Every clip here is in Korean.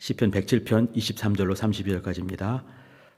시편 107편 23절로 32절까지입니다.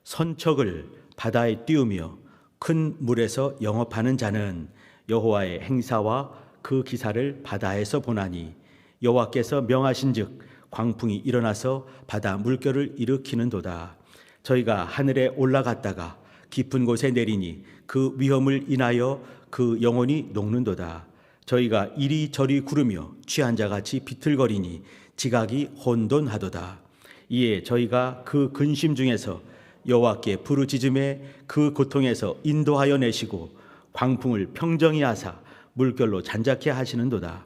선척을 바다에 띄우며 큰 물에서 영업하는 자는 여호와의 행사와 그 기사를 바다에서 보나니 여호와께서 명하신즉 광풍이 일어나서 바다 물결을 일으키는도다. 저희가 하늘에 올라갔다가 깊은 곳에 내리니 그 위험을 인하여 그 영혼이 녹는도다. 저희가 이리저리 구르며 취한 자같이 비틀거리니 지각이 혼돈하도다. 이에 저희가 그 근심 중에서 여호와께 부르짖음에 그 고통에서 인도하여 내시고 광풍을 평정히 하사 물결로 잔잔케 하시는도다.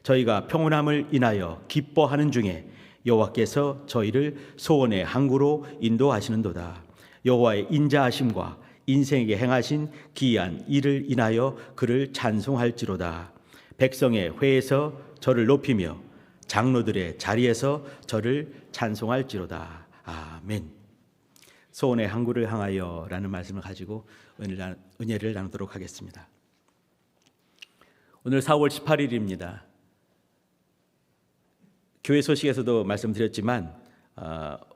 저희가 평온함을 인하여 기뻐하는 중에 여호와께서 저희를 소원의 항구로 인도하시는도다. 여호와의 인자하심과 인생에게 행하신 기이한 일을 인하여 그를 찬송할지로다. 백성의 회에서 저를 높이며 장로들의 자리에서 저를 찬송할지로다. 아멘. 소원의 항구를 향하여 라는 말씀을 가지고 은혜를 나누도록 하겠습니다. 오늘 4월 18일입니다. 교회 소식에서도 말씀드렸지만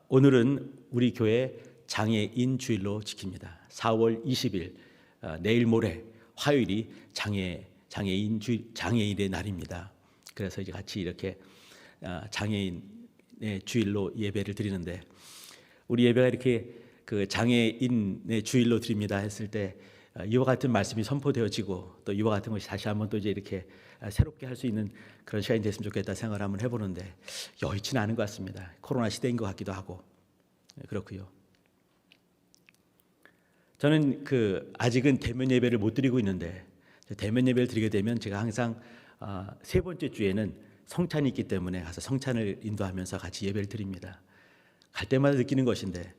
오늘은 우리 교회 장애인 주일로 지킵니다. 4월 20일 내일 모레 화요일이 장애인의 날입니다. 그래서 이제 같이 이렇게 장애인의 주일로 예배를 드리는데, 우리 예배가 이렇게 그 장애인의 주일로 드립니다 했을 때 이와 같은 말씀이 선포되어지고 또 이와 같은 것이 다시 한번 또 이제 이렇게 새롭게 할 수 있는 그런 시간이 됐으면 좋겠다 생각을 한번 해보는데 여의치는 않은 것 같습니다. 코로나 시대인 것 같기도 하고 그렇고요. 저는 아직은 대면 예배를 못 드리고 있는데, 대면 예배를 드리게 되면 제가 항상 세 번째 주에는 성찬이 있기 때문에 가서 성찬을 인도하면서 같이 예배를 드립니다. 갈 때마다 느끼는 것인데,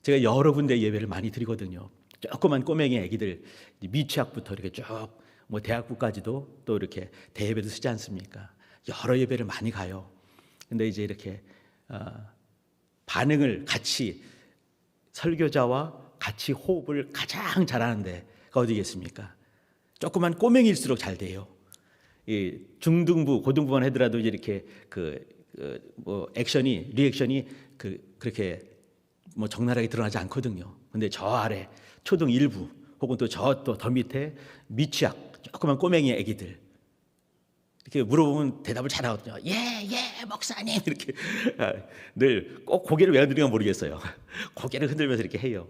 제가 여러 군데 예배를 많이 드리거든요. 조그만 꼬맹이 애기들 미취학부터 이렇게 쭉 대학부까지도 또 이렇게 대예배도 쓰지 않습니까? 여러 예배를 많이 가요. 근데 이제 이렇게 반응을 같이, 설교자와 같이 호흡을 가장 잘하는 데가 어디겠습니까? 조그만 꼬맹이일수록 잘 돼요. 이 중등부, 고등부만 하더라도 이렇게 리액션이 그렇게 적나라하게 드러나지 않거든요. 근데 저 아래 초등 1부 혹은 또 더 밑에 미취학 조그만 꼬맹이 애기들 이렇게 물어보면 대답을 잘하거든요. 예, 목사님 이렇게 늘 꼭 고개를 왜 흔들리는가 모르겠어요. 고개를 흔들면서 이렇게 해요.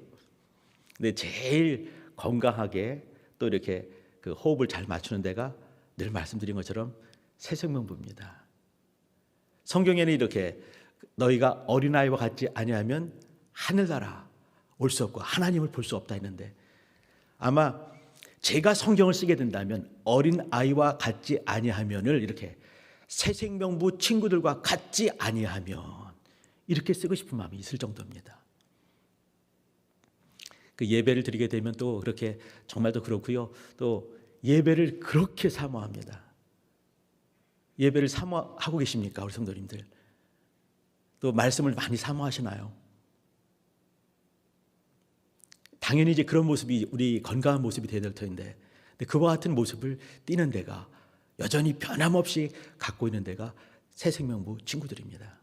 근데 제일 건강하게 또 이렇게 그 호흡을 잘 맞추는 데가 늘 말씀드린 것처럼 새생명부입니다. 성경에는 이렇게 너희가 어린아이와 같지 아니하면 하늘나라 올 수 없고 하나님을 볼 수 없다 했는데, 아마 제가 성경을 쓰게 된다면 어린아이와 같지 아니하면을 이렇게 새생명부 친구들과 같지 아니하면 이렇게 쓰고 싶은 마음이 있을 정도입니다. 그 예배를 드리게 되면 또 그렇게 정말 더 그렇고요. 또 예배를 그렇게 사모합니다. 예배를 사모하고 계십니까, 우리 성도님들? 또 말씀을 많이 사모하시나요? 당연히 이제 그런 모습이 우리 건강한 모습이 되어야 될 텐데, 그와 같은 모습을 띠는 데가, 여전히 변함없이 갖고 있는 데가 새생명부 친구들입니다.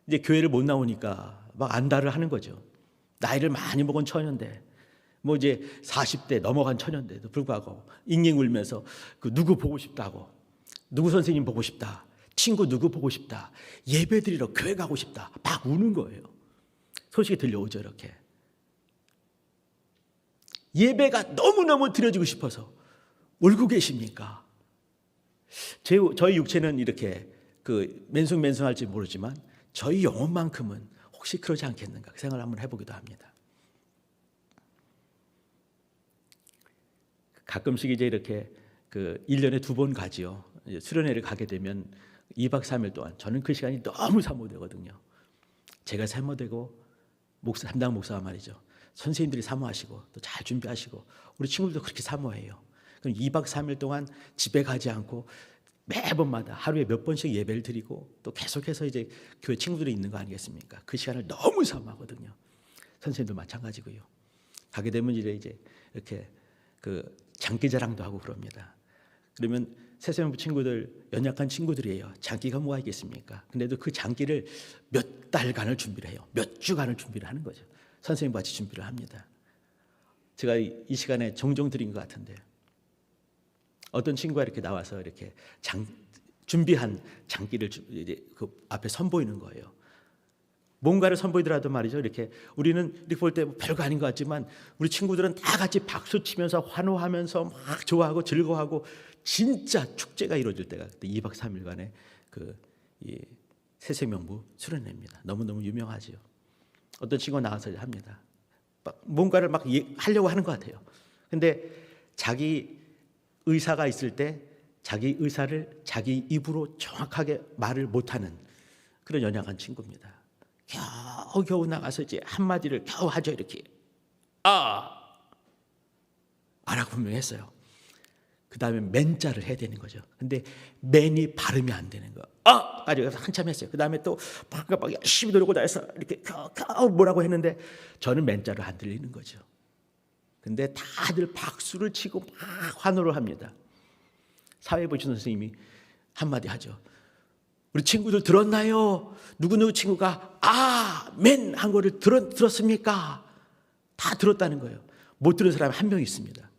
이제 교회를 못 나오니까 막 안달을 하는 거죠. 나이를 많이 먹은 처녀인데, 이제 40대 넘어간 처녀인데도 불구하고 잉잉 울면서 누구 보고 싶다고, 누구 선생님 보고 싶다, 친구 누구 보고 싶다, 예배 드리러 교회 가고 싶다, 막 우는 거예요. 소식이 들려오죠. 이렇게 예배가 너무너무 드려지고 싶어서 울고 계십니까? 저희 육체는 이렇게 맨숭맨숭할지 모르지만 저희 영혼만큼은 혹시 그러지 않겠는가 그 생각을 한번 해보기도 합니다. 가끔씩 이제 이렇게 1년에 2번 가지요. 수련회를 가게 되면 2박 3일 동안 저는 그 시간이 너무 사모되거든요. 제가 사모되고 담당 목사가 말이죠. 선생님들이 사모하시고 또 잘 준비하시고 우리 친구들도 그렇게 사모해요. 그럼 2박 3일 동안 집에 가지 않고 매번마다 하루에 몇 번씩 예배를 드리고 또 계속해서 이제 교회 친구들이 있는 거 아니겠습니까? 그 시간을 너무 사모하거든요. 선생님도 마찬가지고요. 가게 되면 이제 이렇게 장기자랑도 하고 그럽니다. 그러면 새생명부 친구들 연약한 친구들이에요. 장기가 뭐가 있겠습니까? 근데도 그 장기를 몇 달간을 준비를 해요. 몇 주간을 준비를 하는 거죠. 선생님과 같이 준비를 합니다. 제가 이 시간에 종종 드린 것 같은데 어떤 친구가 이렇게 나와서 이렇게 준비한 장기를 이제 그 앞에 선보이는 거예요. 뭔가를 선보이더라도 말이죠. 이렇게 우리는 이렇게 볼 때 별거 아닌 것 같지만 우리 친구들은 다 같이 박수 치면서 환호하면서 막 좋아하고 즐거워하고 진짜 축제가 이루어질 때가 그때 2박 3일간의 이 새생명부 수련회입니다. 너무너무 유명하지요. 어떤 친구가 나와서 합니다. 뭔가를 막 하려고 하는 것 같아요. 근데 자기 의사가 있을 때 자기 의사를 자기 입으로 정확하게 말을 못하는 그런 연약한 친구입니다. 겨우 나가서 이제 한마디를 겨우 하죠. 이렇게 아라고 분명히 했어요. 그 다음에 맨자를 해야 되는 거죠. 근데 맨이 발음이 안 되는 거. 까지 한참 했어요. 그 다음에 또 막 열심히 노력을 다해서 이렇게 뭐라고 했는데 저는 맨자를 안 들리는 거죠. 근데 다들 박수를 치고 막 환호를 합니다. 사회보신 선생님이 한마디 하죠. 우리 친구들 들었나요? 누구누구 친구가 아멘 한 거를 들었습니까? 다 들었다는 거예요. 못 들은 사람이 한 명 있습니다.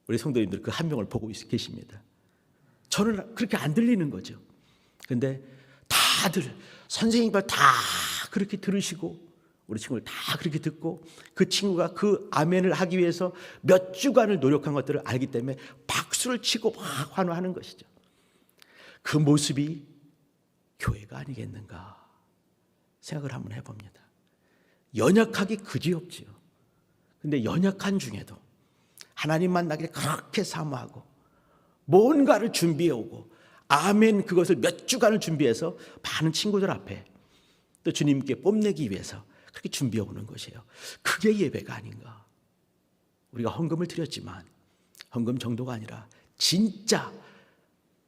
우리 성도님들 그 한 명을 보고 계십니다. 저는 그렇게 안 들리는 거죠. 근데 다들 선생님들 다 그렇게 들으시고 우리 친구를 다 그렇게 듣고 그 친구가 그 아멘을 하기 위해서 몇 주간을 노력한 것들을 알기 때문에 박수를 치고 막 환호하는 것이죠. 그 모습이 교회가 아니겠는가 생각을 한번 해봅니다. 연약하기 그지없지요. 근데 연약한 중에도 하나님 만나기를 그렇게 사모하고 뭔가를 준비해오고 아멘 그것을 몇 주간을 준비해서 많은 친구들 앞에 또 주님께 뽐내기 위해서 그렇게 준비해오는 것이에요. 그게 예배가 아닌가. 우리가 헌금을 드렸지만 헌금 정도가 아니라 진짜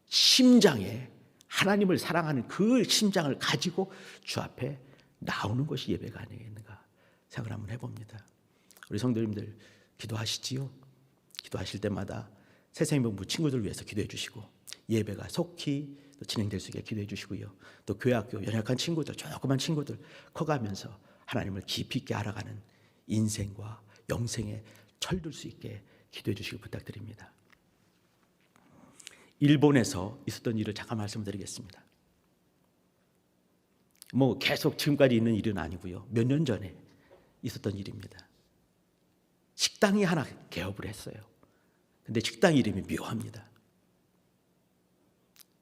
심장에 하나님을 사랑하는 그 심장을 가지고 주 앞에 나오는 것이 예배가 아니겠는가 생각을 한번 해봅니다. 우리 성도님들 기도하시지요. 기도하실 때마다 새생명부 친구들 위해서 기도해 주시고 예배가 속히 또 진행될 수 있게 기도해 주시고요. 또 교회학교 연약한 친구들, 조그만 친구들 커가면서 하나님을 깊이 있게 알아가는 인생과 영생에 철들 수 있게 기도해 주시길 부탁드립니다. 일본에서 있었던 일을 잠깐 말씀드리겠습니다. 계속 지금까지 있는 일은 아니고요. 몇 년 전에 있었던 일입니다. 식당이 하나 개업을 했어요. 근데 식당 이름이 묘합니다.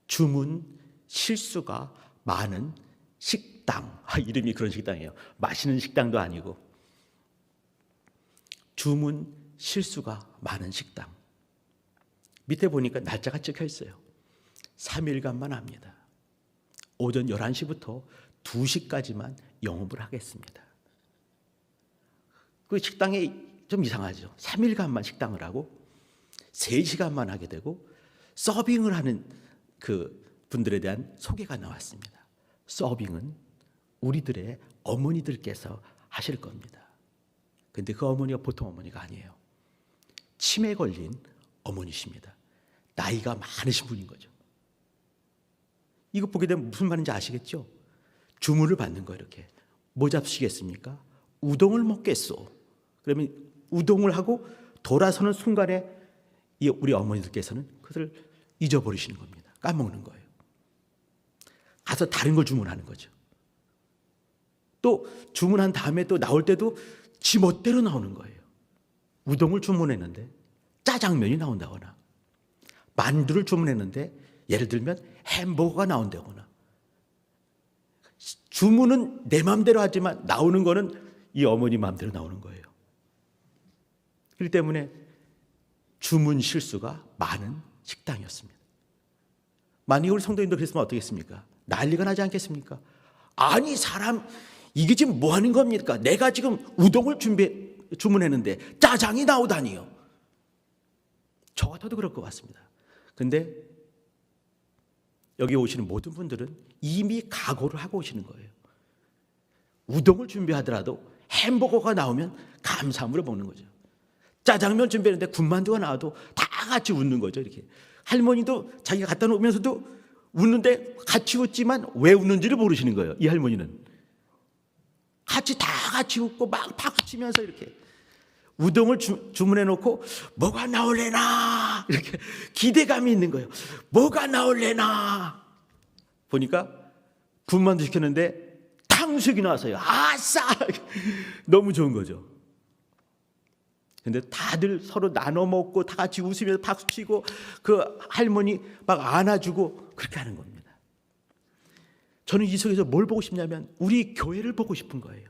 주문 실수가 많은 식당. 이름이 그런 식당이에요. 맛있는 식당도 아니고 주문 실수가 많은 식당. 밑에 보니까 날짜가 찍혀 있어요. 3일간만 합니다. 오전 11시부터 2시까지만 영업을 하겠습니다. 그 식당이 좀 이상하죠. 3일간만 식당을 하고 3시간만 하게 되고 서빙을 하는 그 분들에 대한 소개가 나왔습니다. 서빙은 우리들의 어머니들께서 하실 겁니다. 근데 그 어머니가 보통 어머니가 아니에요. 치매 걸린 어머니십니다. 나이가 많으신 분인 거죠. 이거 보게 되면 무슨 말인지 아시겠죠? 주문을 받는 거예요. 이렇게 뭐 잡수시겠습니까? 우동을 먹겠소. 그러면 우동을 하고 돌아서는 순간에 우리 어머니들께서는 그것을 잊어버리시는 겁니다. 까먹는 거예요. 가서 다른 걸 주문하는 거죠. 또 주문한 다음에 또 나올 때도 지 멋대로 나오는 거예요. 우동을 주문했는데 짜장면이 나온다거나 만두를 주문했는데 예를 들면 햄버거가 나온다거나 주문은 내 마음대로 하지만 나오는 거는 이 어머니 마음대로 나오는 거예요. 그렇기 때문에 주문 실수가 많은 식당이었습니다. 만약에 우리 성도님도 그랬으면 어떻겠습니까? 난리가 나지 않겠습니까? 아니 사람 이게 지금 뭐 하는 겁니까? 내가 지금 우동을 주문했는데 짜장이 나오다니요. 저 같아도 그럴 것 같습니다. 근데 여기 오시는 모든 분들은 이미 각오를 하고 오시는 거예요. 우동을 준비하더라도 햄버거가 나오면 감사함으로 먹는 거죠. 짜장면 준비했는데 군만두가 나와도 다 같이 웃는 거죠. 이렇게 할머니도 자기가 갖다 놓으면서도 웃는데 같이 웃지만 왜 웃는지를 모르시는 거예요. 이 할머니는 같이 웃고 막 박수 치면서 이렇게 우동을 주문해 놓고 뭐가 나올래나 이렇게 기대감이 있는 거예요. 뭐가 나올래나 보니까 군만두 시켰는데 탕수육이 나왔어요. 아싸! 너무 좋은 거죠. 근데 다들 서로 나눠 먹고 다 같이 웃으면서 박수 치고 그 할머니 막 안아주고 그렇게 하는 겁니다. 저는 이 속에서 뭘 보고 싶냐면 우리 교회를 보고 싶은 거예요.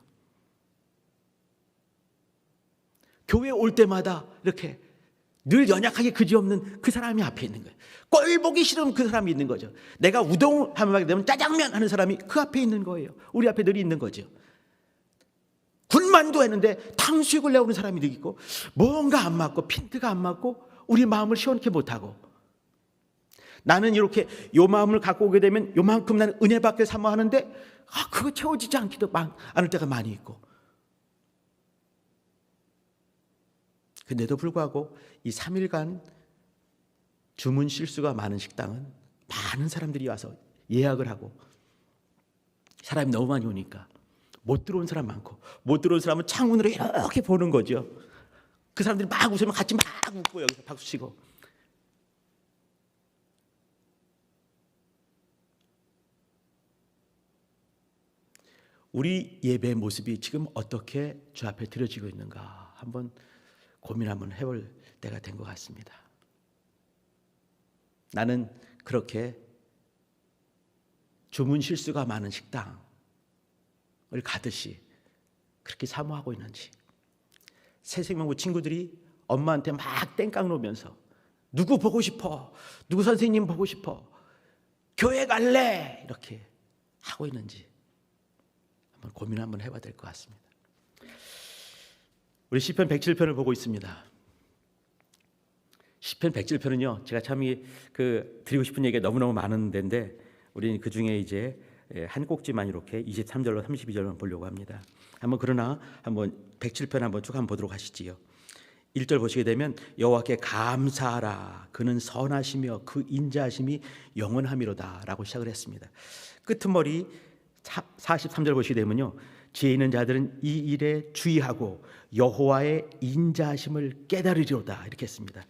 교회 올 때마다 이렇게 늘 연약하게 그지없는 그 사람이 앞에 있는 거예요. 꼴 보기 싫은 그 사람이 있는 거죠. 내가 우동 하면 되면 짜장면 하는 사람이 그 앞에 있는 거예요. 우리 앞에 늘 있는 거죠. 군만두 했는데 탕수육을 내오는 사람이 늘 있고 뭔가 안 맞고 핀트가 안 맞고 우리 마음을 시원케 못하고 나는 이렇게 요 마음을 갖고 오게 되면 요만큼 나는 은혜밖에 사모하는데 그거 채워지지 않기도 않을 때가 많이 있고 근데도 불구하고 이 3일간 주문 실수가 많은 식당은 많은 사람들이 와서 예약을 하고 사람이 너무 많이 오니까 못 들어온 사람 많고 못 들어온 사람은 창문으로 이렇게 보는 거죠. 그 사람들이 막 웃으면 같이 막 웃고 여기서 박수치고 우리 예배의 모습이 지금 어떻게 주 앞에 드려지고 있는가 한번 고민 한번 해볼 때가 된 것 같습니다. 나는 그렇게 주문 실수가 많은 식당을 가듯이 그렇게 사모하고 있는지 새생명부 친구들이 엄마한테 막 땡깡 놓으면서 누구 보고 싶어? 누구 선생님 보고 싶어? 교회 갈래? 이렇게 하고 있는지 한번 고민 한번 해봐야 될 것 같습니다. 우리 시편 107편을 보고 있습니다. 시편 107편은요, 제가 참 드리고 싶은 얘기가 너무너무 많은 데인데 우리는 그 중에 이제 한 꼭지만 이렇게 23절로 32절만 보려고 합니다. 그러나 한번 107편 한번 쭉 한번 보도록 하시지요. 1절 보시게 되면 여호와께 감사하라 그는 선하시며 그 인자하심이 영원함이로다라고 시작을 했습니다. 끄트머리 43절 보시게 되면요, 지혜 있는 자들은 이 일에 주의하고 여호와의 인자하심을 깨달으리로다 이렇게 했습니다.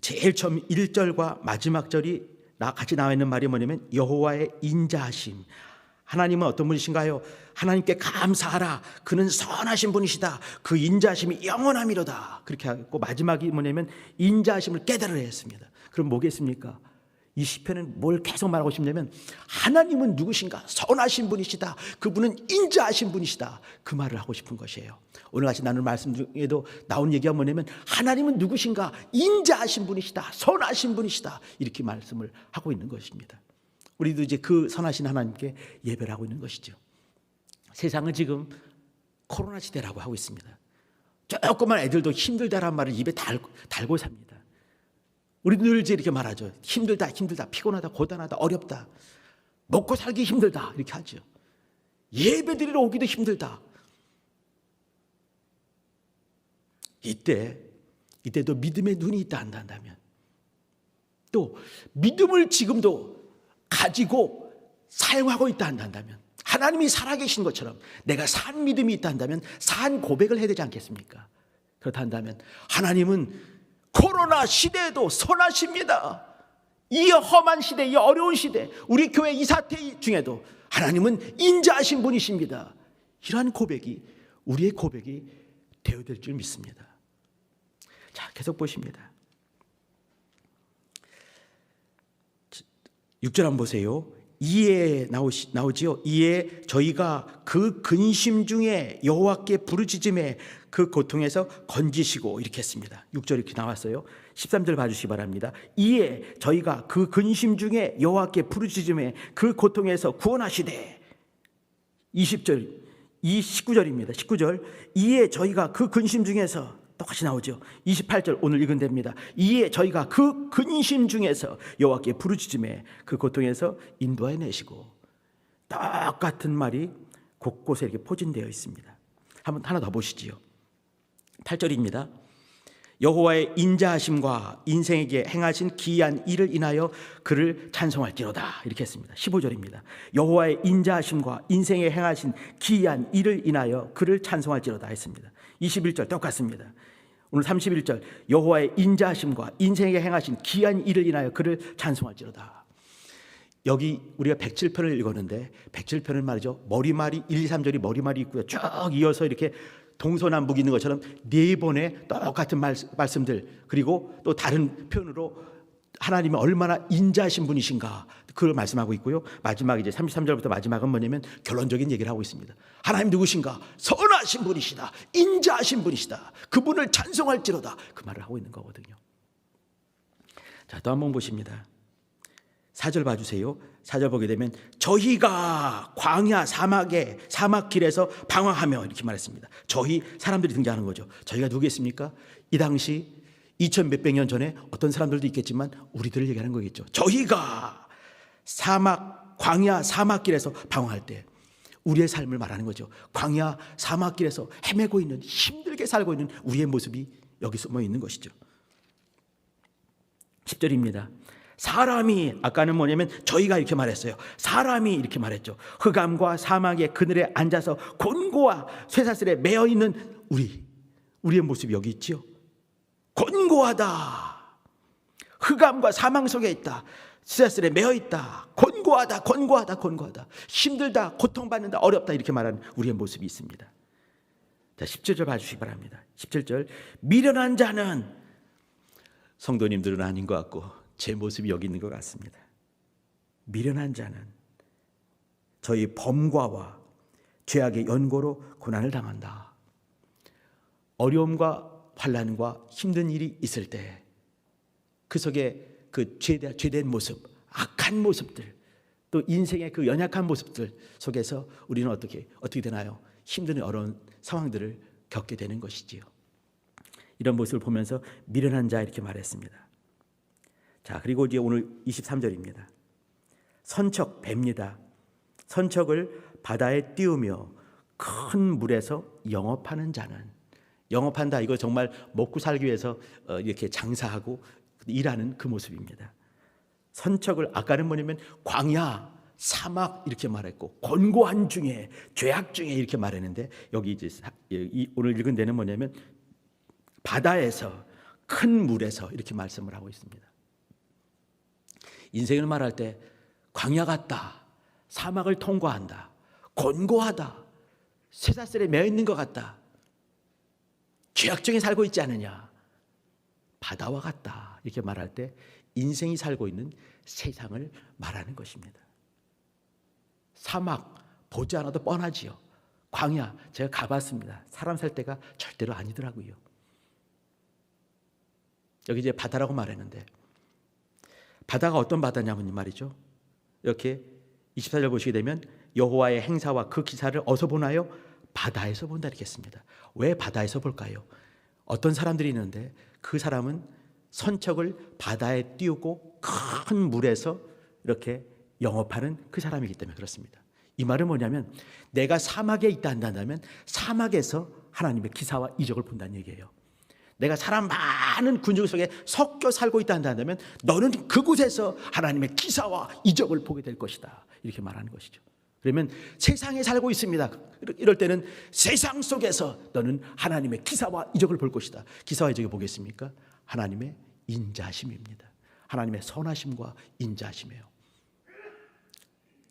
제일 처음 1절과 마지막 절이 같이 나와 있는 말이 뭐냐면 여호와의 인자하심. 하나님은 어떤 분이신가요? 하나님께 감사하라 그는 선하신 분이시다 그 인자하심이 영원함이로다 그렇게 하고 마지막이 뭐냐면 인자하심을 깨달으라 했습니다. 그럼 뭐겠습니까? 이 시편은 뭘 계속 말하고 싶냐면 하나님은 누구신가? 선하신 분이시다. 그분은 인자하신 분이시다. 그 말을 하고 싶은 것이에요. 오늘 같이 나눌 말씀 중에도 나온 얘기가 뭐냐면 하나님은 누구신가? 인자하신 분이시다. 선하신 분이시다. 이렇게 말씀을 하고 있는 것입니다. 우리도 이제 그 선하신 하나님께 예배를 하고 있는 것이죠. 세상은 지금 코로나 시대라고 하고 있습니다. 조그만 애들도 힘들다란 말을 입에 달고 삽니다. 우리도 늘 이렇게 말하죠. 힘들다, 피곤하다, 고단하다, 어렵다, 먹고 살기 힘들다 이렇게 하죠. 예배드리러 오기도 힘들다. 이때도 믿음의 눈이 있다 한다면 또 믿음을 지금도 가지고 사용하고 있다 한다면 하나님이 살아계신 것처럼 내가 산 믿음이 있다 한다면 산 고백을 해야 되지 않겠습니까? 그렇다 한다면 하나님은 코로나 시대에도 선하십니다. 이 험한 시대, 이 어려운 시대, 우리 교회 이 사태 중에도 하나님은 인자하신 분이십니다. 이러한 고백이 우리의 고백이 되어야 될 줄 믿습니다. 자, 계속 보십니다. 6절 한번 보세요. 이에 나오지요. 이에 저희가 그 근심 중에 여호와께 부르짖음에 그 고통에서 건지시고 이렇게 했습니다. 6절 이렇게 나왔어요. 13절 봐주시기 바랍니다. 이에 저희가 그 근심 중에 여호와께 부르짖음에 그 고통에서 구원하시되 20절 19절입니다. 19절 이에 저희가 그 근심 중에서 똑같이 나오죠. 28절 오늘 읽은 데입니다. 이에 저희가 그 근심 중에서 여호와께 부르짖음에 그 고통에서 인도해 내시고 똑같은 말이 곳곳에 이렇게 포진되어 있습니다. 한번 하나 더 보시지요. 8절입니다. 여호와의 인자하심과 인생에게 행하신 기이한 일을 인하여 그를 찬송할지로다. 이렇게 했습니다. 15절입니다. 여호와의 인자하심과 인생에 행하신 기이한 일을 인하여 그를 찬송할지로다 했습니다. 21절 똑같습니다. 오늘 31절 여호와의 인자하심과 인생에 행하신 기이한 일을 인하여 그를 찬송할지로다. 여기 우리가 107편을 읽었는데 107편은 말이죠. 머리말이 1, 2, 3절이 머리말이 있고요. 쭉 이어서 이렇게 동서남북 있는 것처럼 네 번의 똑같은 말씀들, 그리고 또 다른 표현으로 하나님이 얼마나 인자하신 분이신가 그걸 말씀하고 있고요. 마지막 이제 33절부터 마지막은 뭐냐면 결론적인 얘기를 하고 있습니다. 하나님 누구신가? 선하신 분이시다. 인자하신 분이시다. 그분을 찬송할지로다. 그 말을 하고 있는 거거든요. 자, 또 한번 보십니다. 4절 봐주세요. 4절 보게 되면 저희가 광야 사막길에서 방황하며 이렇게 말했습니다. 저희 사람들이 등장하는 거죠. 저희가 누구겠습니까? 이 당시 2000 몇백 년 전에 어떤 사람들도 있겠지만 우리들을 얘기하는 거겠죠. 저희가 광야 사막길에서 방황할 때 우리의 삶을 말하는 거죠. 광야 사막길에서 헤매고 있는, 힘들게 살고 있는 우리의 모습이 여기 숨어 있는 것이죠. 10절입니다. 사람이, 아까는 뭐냐면 저희가 이렇게 말했어요. 사람이 이렇게 말했죠. 흑암과 사막의 그늘에 앉아서 곤고와 쇠사슬에 매어 있는 우리의 모습이 여기 있지요. 곤고하다. 흑암과 사망 속에 있다. 쇠사슬에 매어 있다. 곤고하다. 힘들다. 고통받는다. 어렵다. 이렇게 말하는 우리의 모습이 있습니다. 자, 17절 봐주시기 바랍니다. 17절 미련한 자는, 성도님들은 아닌 것 같고 제 모습이 여기 있는 것 같습니다. 미련한 자는 저희 범과와 죄악의 연고로 고난을 당한다. 어려움과 환난과 힘든 일이 있을 때 그 속에 그 죄된 모습, 악한 모습들, 또 인생의 그 연약한 모습들 속에서 우리는 어떻게 되나요? 힘든 어려운 상황들을 겪게 되는 것이지요. 이런 모습을 보면서 미련한 자 이렇게 말했습니다. 자, 그리고 이제 오늘 23절입니다. 선척 뱀니다. 선척을 바다에 띄우며 큰 물에서 영업하는 자는, 영업한다, 이거 정말 먹고 살기 위해서 이렇게 장사하고 일하는 그 모습입니다. 선척을, 아까는 뭐냐면 광야 사막 이렇게 말했고 곤고한 중에, 죄악 중에 이렇게 말했는데 여기 이제 오늘 읽은 데는 뭐냐면 바다에서, 큰 물에서 이렇게 말씀을 하고 있습니다. 인생을 말할 때 광야 같다, 사막을 통과한다, 곤고하다, 쇠사슬에 매어 있는 것 같다, 죄악 중에 살고 있지 않느냐, 바다와 같다 이렇게 말할 때 인생이 살고 있는 세상을 말하는 것입니다. 사막 보지 않아도 뻔하지요. 광야 제가 가봤습니다. 사람 살 때가 절대로 아니더라고요. 여기 이제 바다라고 말했는데 바다가 어떤 바다냐면 말이죠. 이렇게 24절 보시게 되면 여호와의 행사와 그 기사를 어디서 보나요? 바다에서 본다 이렇게 했습니다. 왜 바다에서 볼까요? 어떤 사람들이 있는데 그 사람은 선척을 바다에 띄우고 큰 물에서 이렇게 영업하는 그 사람이기 때문에 그렇습니다. 이 말은 뭐냐면 내가 사막에 있다 한다면 사막에서 하나님의 기사와 이적을 본다는 얘기예요. 내가 사람 많은 군중 속에 섞여 살고 있다 한다면 너는 그곳에서 하나님의 기사와 이적을 보게 될 것이다 이렇게 말하는 것이죠. 그러면 세상에 살고 있습니다. 이럴 때는 세상 속에서 너는 하나님의 기사와 이적을 볼 것이다. 기사와 이적이 뭐겠습니까? 하나님의 인자하심입니다. 하나님의 선하심과 인자하심이에요.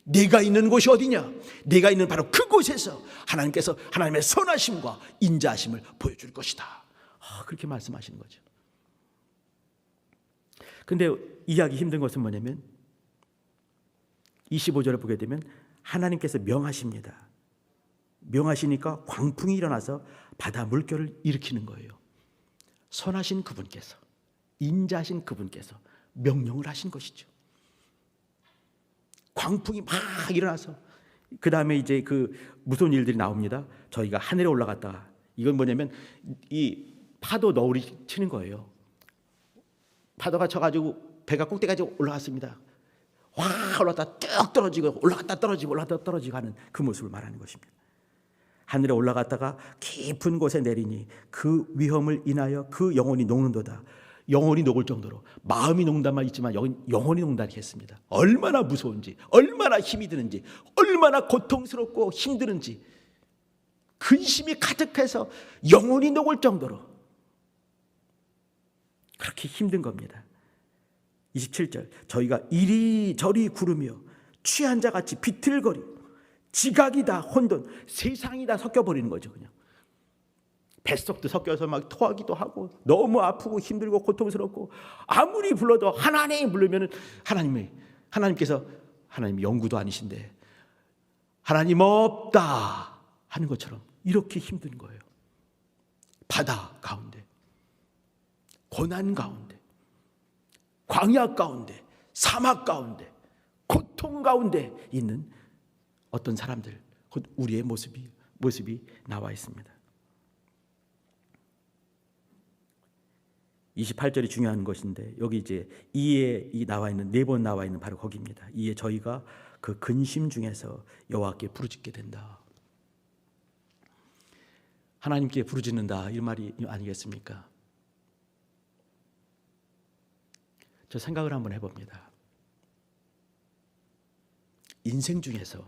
네가 있는 곳이 어디냐? 네가 있는 바로 그곳에서 하나님께서 하나님의 선하심과 인자하심을 보여줄 것이다. 그렇게 말씀하시는 거죠. 근데 이해하기 힘든 것은 뭐냐면 25절을 보게 되면 하나님께서 명하십니다. 명하시니까 광풍이 일어나서 바다 물결을 일으키는 거예요. 선하신 그분께서, 인자하신 그분께서 명령을 하신 것이죠. 광풍이 막 일어나서 그 다음에 이제 그 무서운 일들이 나옵니다. 저희가 하늘에 올라갔다가, 이건 뭐냐면 이 파도 너울이 치는 거예요. 파도가 쳐가지고 배가 꼭대기까지 올라갔습니다. 확 올라갔다 뚝 떨어지고 올라갔다 떨어지고 올라갔다 떨어지고 하는 그 모습을 말하는 것입니다. 하늘에 올라갔다가 깊은 곳에 내리니 그 위험을 인하여 그 영혼이 녹는도다. 영혼이 녹을 정도로 마음이 녹는다만 있지만 영혼이 녹는다고 했습니다. 얼마나 무서운지, 얼마나 힘이 드는지, 얼마나 고통스럽고 힘드는지 근심이 가득해서 영혼이 녹을 정도로 그렇게 힘든 겁니다. 27절 저희가 이리저리 구르며 취한 자같이 비틀거리고 지각이다 혼돈 세상이 다 섞여버리는 거죠. 그냥 뱃속도 섞여서 막 토하기도 하고 너무 아프고 힘들고 고통스럽고 아무리 불러도 하나님 부르면 하나님께서 하나님 영구도 아니신데 하나님 없다 하는 것처럼 이렇게 힘든 거예요. 바다 가운데, 고난 가운데, 광야 가운데, 사막 가운데, 고통 가운데 있는 어떤 사람들, 곧 우리의 모습이 나와 있습니다. 28절이 중요한 것인데 여기 이제 이에 나와 있는 4번 나와 있는 바로 거기입니다. 이에 저희가 그 근심 중에서 여호와께 부르짖게 된다. 하나님께 부르짖는다 이 말이 아니겠습니까? 저 생각을 한번 해봅니다. 인생 중에서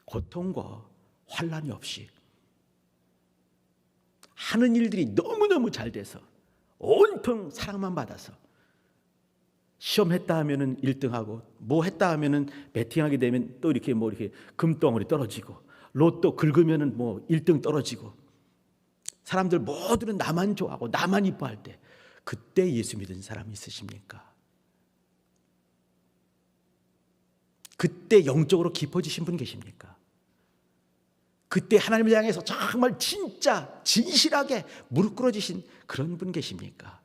고통과 환난이 없이 하는 일들이 너무너무 잘 돼서 온통 사랑만 받아서 시험했다 하면은 1등하고 뭐 했다 하면은 배팅하게 되면 또 이렇게 금덩어리 떨어지고 로또 긁으면은 1등 떨어지고 사람들 모두는 나만 좋아하고 나만 이뻐할 때 그때 예수 믿은 사람이 있으십니까? 그때 영적으로 깊어지신 분 계십니까? 그때 하나님을 향해서 정말 진짜 진실하게 무릎 꿇어지신 그런 분 계십니까?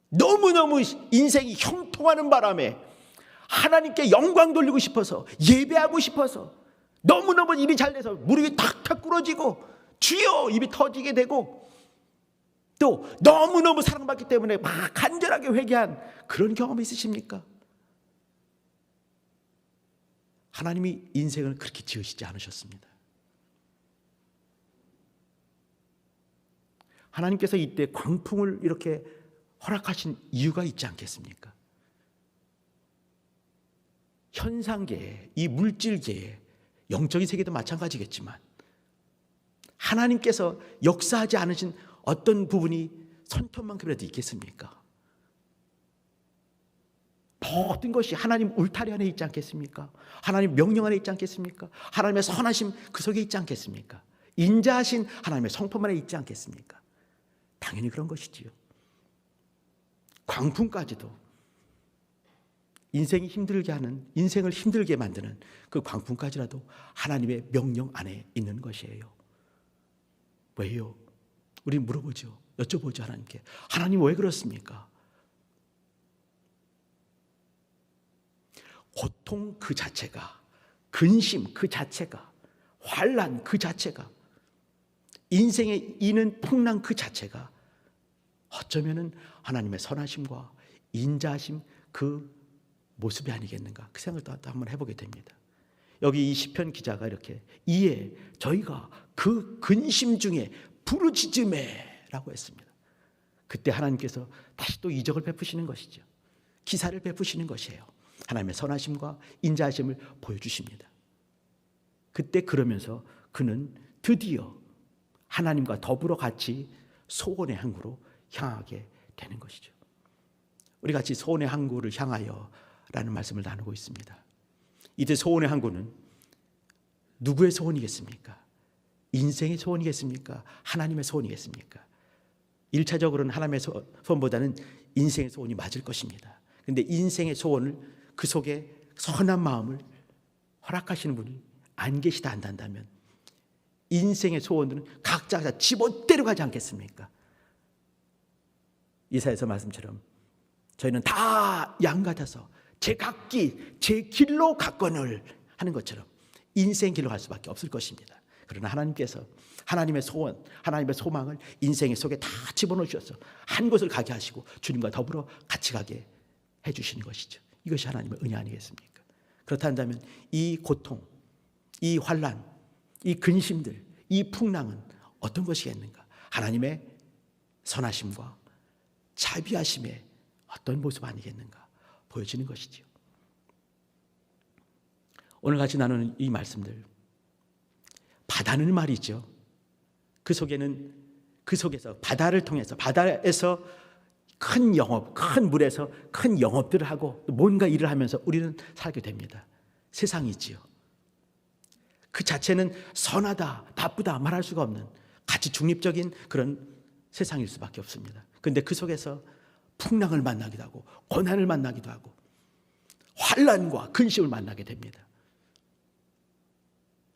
너무너무 인생이 형통하는 바람에 하나님께 영광 돌리고 싶어서 예배하고 싶어서 너무너무 일이 잘 돼서 무릎이 탁탁 꿇어지고 주여 입이 터지게 되고 또 너무너무 사랑받기 때문에 막 간절하게 회개한 그런 경험이 있으십니까? 하나님이 인생을 그렇게 지으시지 않으셨습니다. 하나님께서 이때 광풍을 이렇게 허락하신 이유가 있지 않겠습니까? 현상계에, 이 물질계에, 영적인 세계도 마찬가지겠지만 하나님께서 역사하지 않으신 어떤 부분이 손톱만큼이라도 있겠습니까? 모든 것이 하나님 울타리 안에 있지 않겠습니까? 하나님 명령 안에 있지 않겠습니까? 하나님의 선하심 그 속에 있지 않겠습니까? 인자하신 하나님의 성품 안에 있지 않겠습니까? 당연히 그런 것이지요. 광풍까지도 인생이 힘들게 하는, 인생을 힘들게 만드는 그 광풍까지라도 하나님의 명령 안에 있는 것이에요. 왜요? 우리 물어보죠. 여쭤보죠. 하나님께. 하나님 왜 그렇습니까? 고통 그 자체가, 근심 그 자체가, 환난 그 자체가, 인생에 이는 풍랑 그 자체가 어쩌면은 하나님의 선하심과 인자하심 그 모습이 아니겠는가, 그 생각을 또 한번 해보게 됩니다. 여기 이 시편 기자가 이렇게 이에 저희가 그 근심 중에 부르짖음에라고 했습니다. 그때 하나님께서 다시 또 이적을 베푸시는 것이죠. 기사를 베푸시는 것이에요. 하나님의 선하심과 인자하심을 보여주십니다. 그때 그러면서 그는 드디어 하나님과 더불어 같이 소원의 항구로 향하게 되는 것이죠. 우리 같이 소원의 항구를 향하여 라는 말씀을 나누고 있습니다. 이때 소원의 항구는 누구의 소원이겠습니까? 인생의 소원이겠습니까? 하나님의 소원이겠습니까? 1차적으로는 하나님의 소원보다는 인생의 소원이 맞을 것입니다. 그런데 인생의 소원을 그 속에 선한 마음을 허락하시는 분이 안 계시다 한다면 인생의 소원들은 각자 지멋대로 가지 않겠습니까? 이사야서 말씀처럼 저희는 다 양 같아서 제각기 제 길로 갔거늘 하는 것처럼 인생 길로 갈 수밖에 없을 것입니다. 그러나 하나님께서 하나님의 소원, 하나님의 소망을 인생의 속에 다 집어넣으셔서 한 곳을 가게 하시고 주님과 더불어 같이 가게 해주시는 것이죠. 이것이 하나님의 은혜 아니겠습니까? 그렇다 한다면 이 고통, 이 환난, 이 근심들, 이 풍랑은 어떤 것이겠는가? 하나님의 선하심과 자비하심의 어떤 모습 아니겠는가 보여지는 것이지요. 오늘 같이 나누는 이 말씀들, 바다는 말이죠. 그 속에서 바다를 통해서, 바다에서 큰 영업, 큰 물에서 큰 영업들을 하고 뭔가 일을 하면서 우리는 살게 됩니다. 세상이지요. 그 자체는 선하다, 나쁘다 말할 수가 없는 가치 중립적인 그런 세상일 수밖에 없습니다. 그런데 그 속에서 풍랑을 만나기도 하고 고난을 만나기도 하고 환난과 근심을 만나게 됩니다.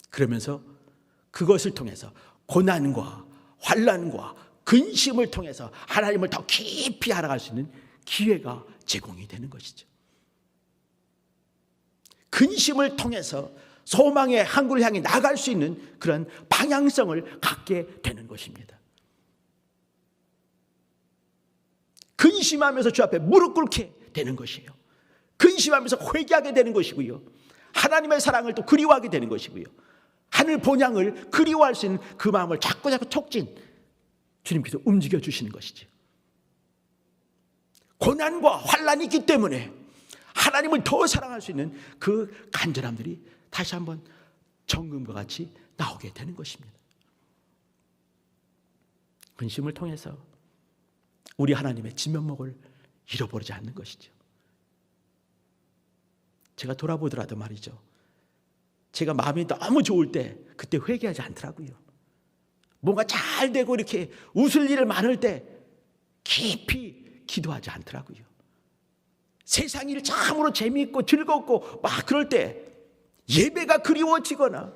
그러면서 그것을 통해서 고난과 환난과 근심을 통해서 하나님을 더 깊이 알아갈 수 있는 기회가 제공이 되는 것이죠. 근심을 통해서 소망의 항구를 향해 나갈 수 있는 그런 방향성을 갖게 되는 것입니다. 근심하면서 주 앞에 무릎 꿇게 되는 것이에요. 근심하면서 회개하게 되는 것이고요. 하나님의 사랑을 또 그리워하게 되는 것이고요. 하늘 본향을 그리워할 수 있는 그 마음을 자꾸 촉진 주님께서 움직여 주시는 것이죠. 고난과 환난이 있기 때문에 하나님을 더 사랑할 수 있는 그 간절함들이 다시 한번 정금과 같이 나오게 되는 것입니다. 근심을 통해서 우리 하나님의 진면목을 잃어버리지 않는 것이죠. 제가 돌아보더라도 말이죠, 제가 마음이 너무 좋을 때 그때 회개하지 않더라고요. 뭔가 잘 되고 이렇게 웃을 일 많을 때 깊이 기도하지 않더라고요. 세상 일 참으로 재미있고 즐겁고 막 그럴 때 예배가 그리워지거나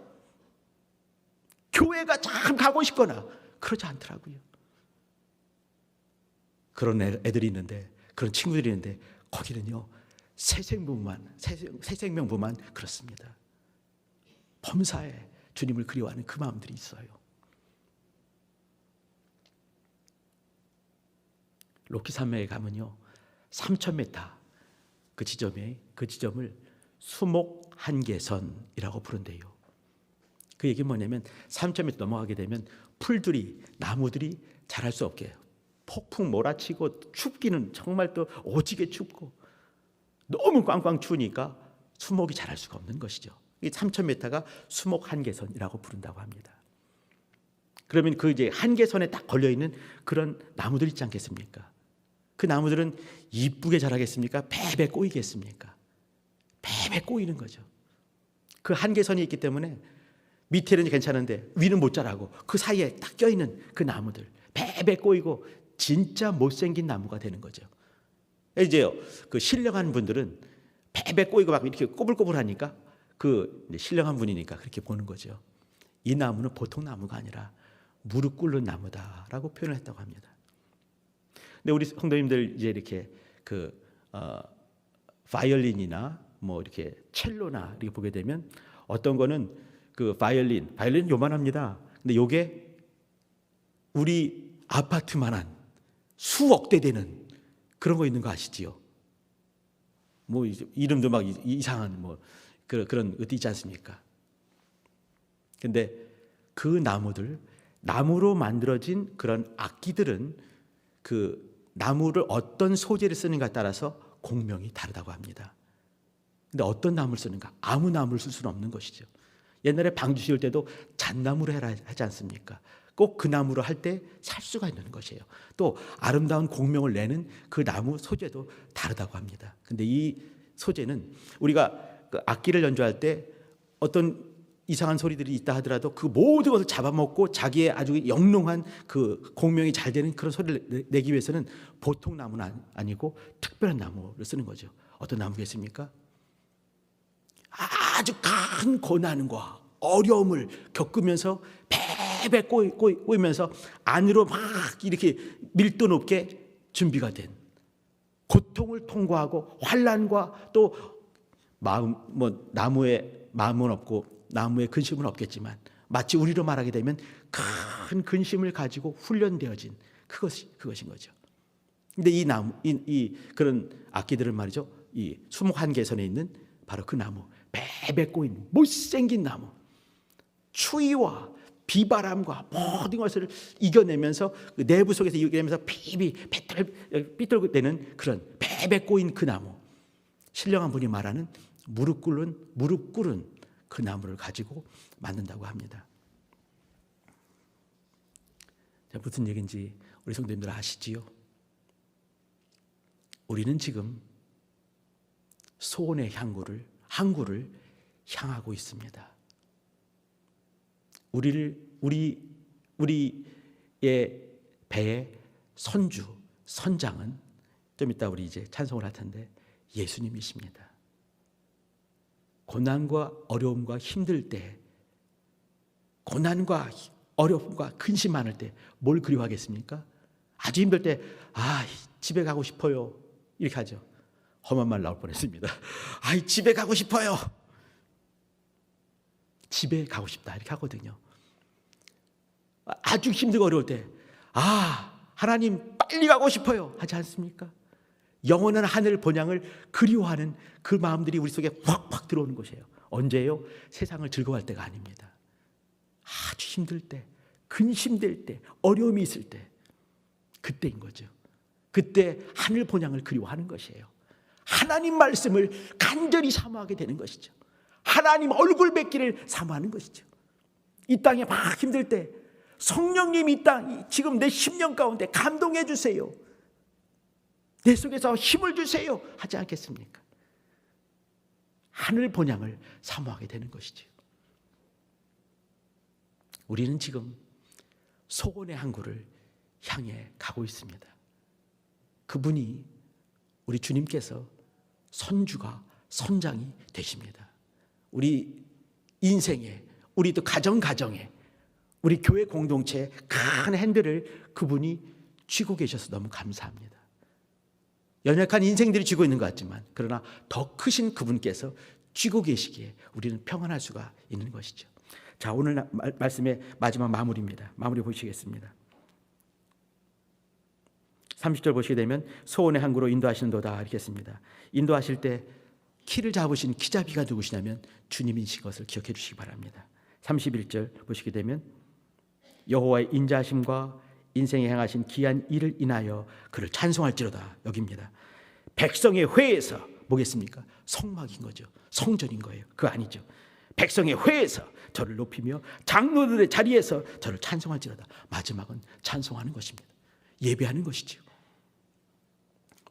교회가 참 가고 싶거나 그러지 않더라고요. 그런 애들이 있는데, 그런 친구들이 있는데 거기는요 새 생명부만 그렇습니다. 범사에 주님을 그리워하는 그 마음들이 있어요. 로키 산맥에 가면요 3,000m 그 지점을 수목 한계선이라고 부른대요. 그 얘기는 뭐냐면 3,000m 넘어가게 되면 풀들이, 나무들이 자랄 수 없게 해요. 폭풍 몰아치고 춥기는 정말 또 오지게 춥고 너무 꽝꽝 추우니까 수목이 자랄 수가 없는 것이죠. 이 3,000m가 수목 한계선이라고 부른다고 합니다. 그러면 그 이제 한계선에 딱 걸려 있는 그런 나무들 있지 않겠습니까? 그 나무들은 이쁘게 자라겠습니까? 배배 꼬이겠습니까? 배배 꼬이는 거죠. 그 한계선이 있기 때문에 밑에는 괜찮은데 위는 못 자라고 그 사이에 딱 껴있는 그 나무들 배배 꼬이고 진짜 못생긴 나무가 되는 거죠. 이제 그 신령한 분들은 배배 꼬이고 막 이렇게 꼬불꼬불하니까 그 신령한 분이니까 그렇게 보는 거죠. 이 나무는 보통 나무가 아니라 무릎 꿇는 나무다라고 표현을 했다고 합니다. 근데 우리 성도님들 이제 이렇게 그 바이올린이나 뭐 이렇게 첼로나 이렇게 보게 되면 어떤 거는 그 바이올린 요만합니다. 근데 요게 우리 아파트만한 수억 대 되는 그런 거 있는 거 아시지요? 뭐 이름도 막 이상한 뭐 그런 것도 있지 않습니까? 근데 그 나무로 만들어진 그런 악기들은 그 나무를 어떤 소재를 쓰는가에 따라서 공명이 다르다고 합니다. 근데 어떤 나무를 쓰는가? 아무 나무를 쓸 수는 없는 것이죠. 옛날에 방주 지을 때도 잣나무로 해라 하지 않습니까? 꼭 그 나무로 할 때 살 수가 있는 것이에요. 또 아름다운 공명을 내는 그 나무 소재도 다르다고 합니다. 근데 이 소재는 우리가 그 악기를 연주할 때 어떤 이상한 소리들이 있다 하더라도 그 모든 것을 잡아먹고 자기의 아주 영롱한 그 공명이 잘 되는 그런 소리를 내기 위해서는 보통 나무는 아니고 특별한 나무를 쓰는 거죠. 어떤 나무겠습니까? 아주 큰 고난과 어려움을 겪으면서 배배 꼬이면서 안으로 막 이렇게 밀도 높게 준비가 된 고통을 통과하고 환난과 또 마음 뭐 나무에 마음은 없고 나무에 근심은 없겠지만 마치 우리로 말하게 되면 큰 근심을 가지고 훈련되어진 그것인 거죠. 근데 이 나무 이 그런 악기들은 말이죠. 이 수목 한계선에 있는 바로 그 나무 배배 꼬인 못생긴 나무 추위와 비바람과 모든 것을 이겨내면서 그 내부 속에서 이겨내면서 삐뚤되는 그런 베베 꼬인 그 나무, 신령한 분이 말하는 무릎 꿇은 그 나무를 가지고 만든다고 합니다. 자, 무슨 얘기인지 우리 성도님들 아시지요? 우리는 지금 소원의 항구를 향하고 있습니다. 우리의 배의 선장은 좀 이따 우리 이제 찬송을 할 텐데 예수님이십니다. 고난과 어려움과 힘들 때, 고난과 어려움과 근심 많을 때 뭘 그리워하겠습니까? 아주 힘들 때 집에 가고 싶어요 이렇게 하죠. 험한 말 나올 뻔했습니다. 집에 가고 싶어요. 집에 가고 싶다 이렇게 하거든요. 아주 힘들고 어려울 때 하나님 빨리 가고 싶어요 하지 않습니까? 영원한 하늘 본향을 그리워하는 그 마음들이 우리 속에 확 들어오는 것이에요. 언제요? 세상을 즐거워할 때가 아닙니다. 아주 힘들 때, 근심될 때, 어려움이 있을 때, 그때인 거죠. 그때 하늘 본향을 그리워하는 것이에요. 하나님 말씀을 간절히 사모하게 되는 것이죠. 하나님 얼굴 뵙기를 사모하는 것이죠. 이 땅에 막 힘들 때 성령님 이 땅 지금 내 심령 가운데 감동해 주세요. 내 속에서 힘을 주세요 하지 않겠습니까? 하늘 본향을 사모하게 되는 것이죠. 우리는 지금 소원의 항구를 향해 가고 있습니다. 그분이 우리 주님께서 선주가 선장이 되십니다. 우리 인생에, 우리 또 가정에, 우리 교회 공동체의 큰 핸들을 그분이 쥐고 계셔서 너무 감사합니다. 연약한 인생들이 쥐고 있는 것 같지만 그러나 더 크신 그분께서 쥐고 계시기에 우리는 평안할 수가 있는 것이죠. 자, 오늘 말씀의 마지막 마무리입니다. 마무리 보시겠습니다. 30절 보시게 되면 소원의 항구로 인도하시는도다 이렇게 했습니다. 인도하실 때 키를 잡으신 키잡이가 누구시냐면 주님이신 것을 기억해 주시기 바랍니다. 31절 보시게 되면 여호와의 인자하심과 인생에 행하신 귀한 일을 인하여 그를 찬송할지로다 여기입니다. 백성의 회에서 뭐겠습니까? 성막인 거죠. 성전인 거예요. 그거 아니죠. 백성의 회에서 저를 높이며 장로들의 자리에서 저를 찬송할지로다. 마지막은 찬송하는 것입니다. 예배하는 것이죠.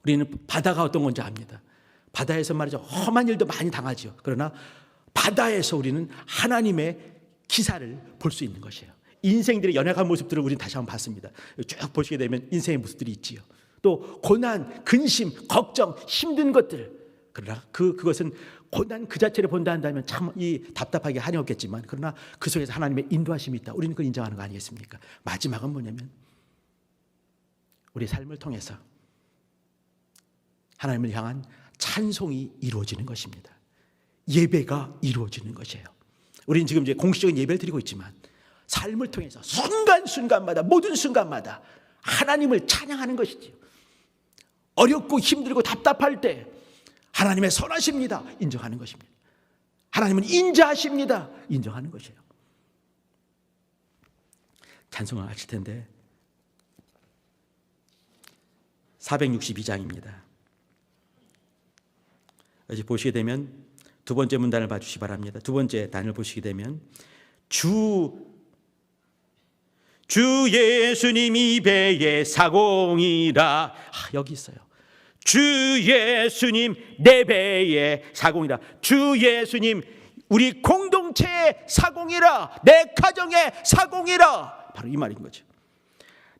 우리는 바다가 어떤 건지 압니다. 바다에서 말이죠. 험한 일도 많이 당하죠. 그러나 바다에서 우리는 하나님의 기사를 볼 수 있는 것이에요. 인생들의 연약한 모습들을 우리는 다시 한번 봤습니다. 쭉 보시게 되면 인생의 모습들이 있지요. 또 고난, 근심, 걱정, 힘든 것들. 그러나 그것은 고난 그 자체를 본다 한다면 참 답답하게 한이 없겠지만 그러나 그 속에서 하나님의 인도하심이 있다. 우리는 그걸 인정하는 거 아니겠습니까? 마지막은 뭐냐면 우리 삶을 통해서 하나님을 향한 찬송이 이루어지는 것입니다. 예배가 이루어지는 것이에요. 우리는 지금 이제 공식적인 예배를 드리고 있지만 삶을 통해서 순간순간마다 모든 순간마다 하나님을 찬양하는 것이지요. 어렵고 힘들고 답답할 때 하나님의 선하십니다. 인정하는 것입니다. 하나님은 인자하십니다. 인정하는 것이에요. 찬송을 하실 텐데 462장입니다. 여기 보시게 되면 두 번째 문단을 봐주시기 바랍니다. 두 번째 단을 보시게 되면 주 예수님이 배의 사공이라 여기 있어요. 주 예수님 내 배의 사공이라. 주 예수님 우리 공동체의 사공이라. 내 가정의 사공이라. 바로 이 말인 거죠.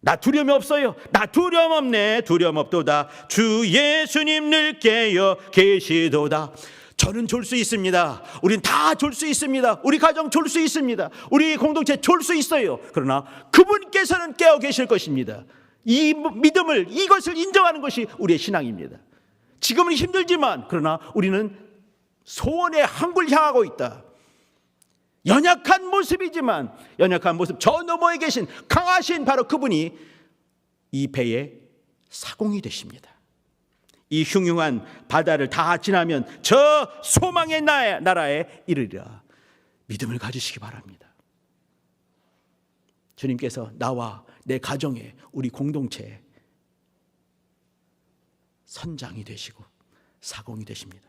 나 두려움이 없어요. 나 두려움 없네. 두려움 없도다. 주 예수님 늘 깨어 계시도다. 저는 졸 수 있습니다. 우린 다 졸 수 있습니다. 우리 가정 졸 수 있습니다. 우리 공동체 졸 수 있어요. 그러나 그분께서는 깨어 계실 것입니다. 이 믿음을, 이것을 인정하는 것이 우리의 신앙입니다. 지금은 힘들지만 그러나 우리는 소원의 항구를 향하고 있다. 연약한 모습이지만 연약한 모습 저 너머에 계신 강하신 바로 그분이 이 배의 사공이 되십니다. 이 흉흉한 바다를 다 지나면 저 소망의 나라에 이르리라. 믿음을 가지시기 바랍니다. 주님께서 나와 내 가정에 우리 공동체에 선장이 되시고 사공이 되십니다.